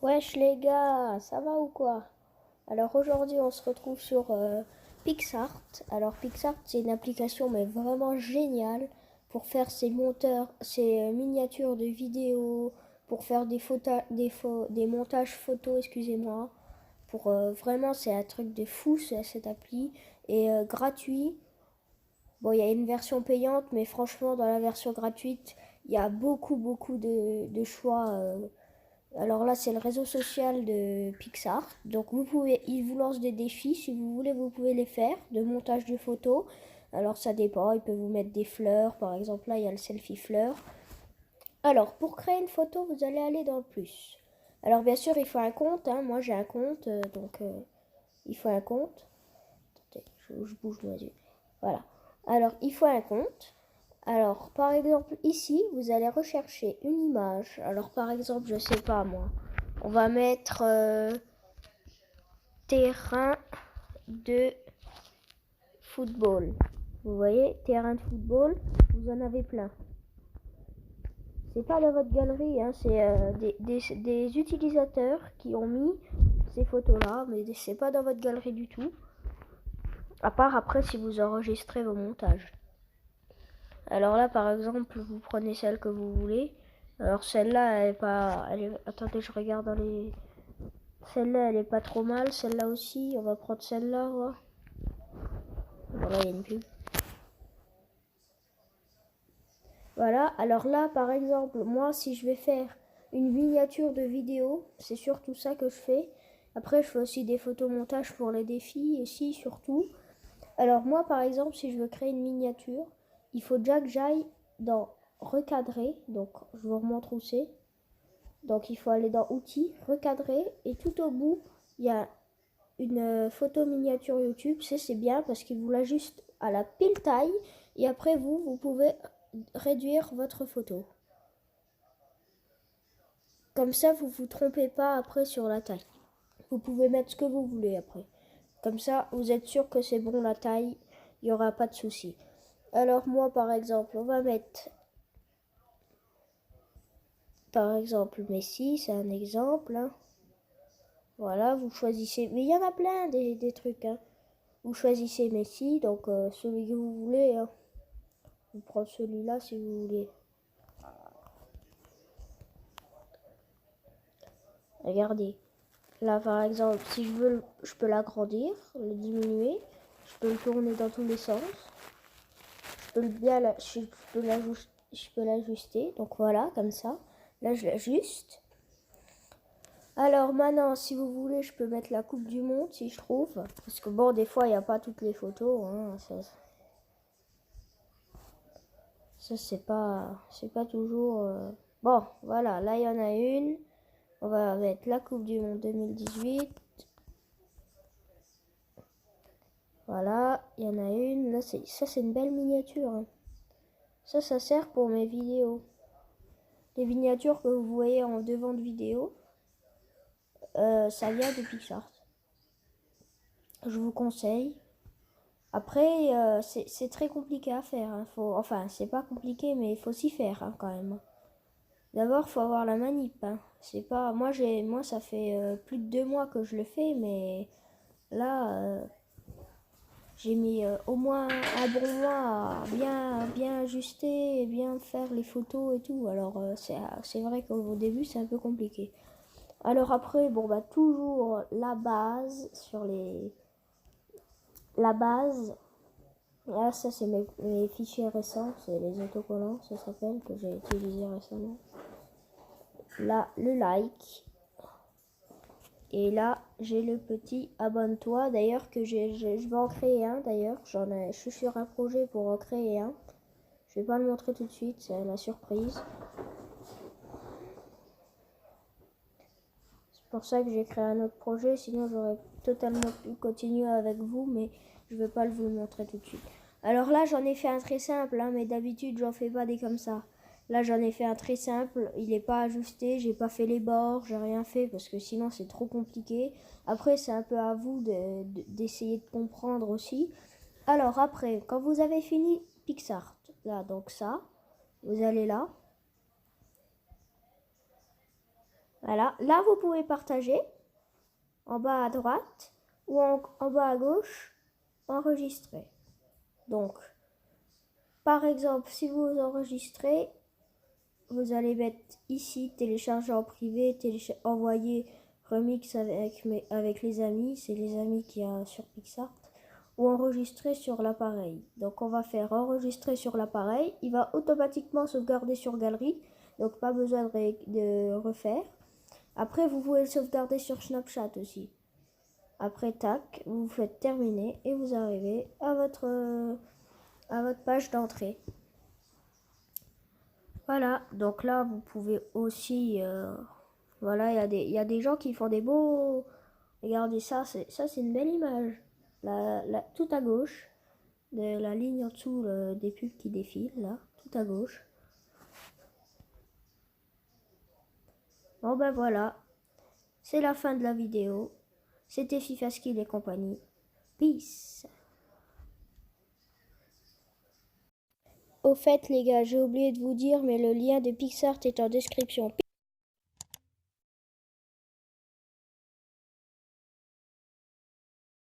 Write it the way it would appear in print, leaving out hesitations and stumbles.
Wesh les gars, ça va ou quoi? Alors aujourd'hui on se retrouve sur PixArt. Alors PixArt c'est une application mais vraiment géniale pour faire ses monteurs, ses miniatures de vidéos, pour faire des montages photos, excusez-moi. Pour vraiment c'est un truc de fou cette appli et gratuit. Bon, il y a une version payante, mais franchement dans la version gratuite il y a beaucoup de choix. Alors là, c'est le réseau social de Pixar. Donc il vous lance des défis. Si vous voulez, vous pouvez les faire. De montage de photos. Alors ça dépend. Il peut vous mettre des fleurs. Par exemple, là, il y a le selfie fleur. Alors, pour créer une photo, vous allez aller dans le plus. Alors, bien sûr, il faut un compte. Hein. Moi, j'ai un compte. Il faut un compte. Attendez, je bouge mes yeux. Voilà. Alors, il faut un compte. Alors, par exemple, ici, vous allez rechercher une image. Alors, par exemple, je sais pas moi. On va mettre terrain de football. Vous voyez, terrain de football, vous en avez plein. C'est pas dans votre galerie, hein, c'est des utilisateurs qui ont mis ces photos-là, mais c'est pas dans votre galerie du tout. À part après si vous enregistrez vos montages. Alors là, par exemple, vous prenez celle que vous voulez. Alors celle-là, elle est pas... attendez, je regarde dans les... Celle-là, elle est pas trop mal. Celle-là aussi, on va prendre celle-là. Ouais. Voilà, il y a une pub. Voilà, alors là, par exemple, moi, si je vais faire une miniature de vidéo, c'est surtout ça que je fais. Après, je fais aussi des photomontages pour les défis, ici, surtout. Alors moi, par exemple, si je veux créer une miniature, il faut déjà que j'aille dans recadrer. Donc, je vous remontre où c'est. Donc, il faut aller dans outils, recadrer, et tout au bout, il y a une photo miniature YouTube. C'est bien parce qu'il vous l'ajuste à la pile taille. Et après, vous pouvez réduire votre photo. Comme ça, vous vous trompez pas après sur la taille. Vous pouvez mettre ce que vous voulez après. Comme ça, vous êtes sûr que c'est bon la taille. Il n'y aura pas de souci. Alors moi, par exemple, on va mettre... Par exemple, Messi, c'est un exemple. Hein. Voilà, vous choisissez... Mais il y en a plein des trucs. Hein. Vous choisissez Messi, donc celui que vous voulez. Hein. Vous prenez celui-là si vous voulez. Regardez. Là, par exemple, si je veux, je peux l'agrandir, le diminuer. Je peux le tourner dans tous les sens. Je peux l'ajuster. Donc voilà, comme ça. Là, je l'ajuste. Alors maintenant, si vous voulez, je peux mettre la coupe du monde si je trouve. Parce que bon, des fois, il n'y a pas toutes les photos. Hein, ça c'est pas toujours... Bon, voilà, là, il y en a une. On va mettre la coupe du monde 2018. Voilà, il y en a une. Là, ça, c'est une belle miniature. Hein. Ça sert pour mes vidéos. Les miniatures que vous voyez en devant de vidéo, ça vient de PixArt. Je vous conseille. Après, c'est très compliqué à faire. Hein. Enfin, c'est pas compliqué, mais il faut s'y faire hein, quand même. D'abord, il faut avoir la manip. Hein. C'est pas, moi, ça fait plus de 2 mois que je le fais, mais là, j'ai mis au moins un bon mois à bien ajuster et bien faire les photos et tout. Alors, c'est vrai qu'au début, c'est un peu compliqué. Alors après, bon, bah, toujours la base sur les... La base, là, ça, c'est mes fichiers récents, c'est les autocollants, ça s'appelle, que j'ai utilisé récemment. Là, le like. Et là, j'ai le petit abonne-toi. D'ailleurs, je vais en créer un. D'ailleurs, je suis sur un projet pour en créer un. Je vais pas le montrer tout de suite, c'est la surprise. C'est pour ça que j'ai créé un autre projet. Sinon, j'aurais totalement pu continuer avec vous, mais je vais pas vous le montrer tout de suite. Alors là, j'en ai fait un très simple, hein, mais d'habitude, j'en fais pas des comme ça. Là, j'en ai fait un très simple. Il n'est pas ajusté. J'ai pas fait les bords. J'ai rien fait parce que sinon, c'est trop compliqué. Après, c'est un peu à vous d'essayer de comprendre aussi. Alors après, quand vous avez fini PixArt, là, donc ça, vous allez là. Voilà, là vous pouvez partager en bas à droite ou en bas à gauche, enregistrer. Donc, par exemple, si vous enregistrez, vous allez mettre ici télécharger en privé, envoyer remix avec les amis, c'est les amis qu'il y a sur PicsArt, ou enregistrer sur l'appareil. Donc on va faire enregistrer sur l'appareil, il va automatiquement sauvegarder sur galerie, donc pas besoin de refaire. Après vous pouvez le sauvegarder sur Snapchat aussi. Après tac, vous faites terminer et vous arrivez à votre page d'entrée. Voilà, donc là vous pouvez aussi, voilà, il y a des gens qui font des beaux, regardez ça, c'est une belle image, tout à gauche, de la ligne en dessous des pubs qui défilent, là, tout à gauche. Bon ben voilà, c'est la fin de la vidéo, c'était Fifaskill et compagnie, peace. Au fait les gars, j'ai oublié de vous dire, mais le lien de PicsArt est en description.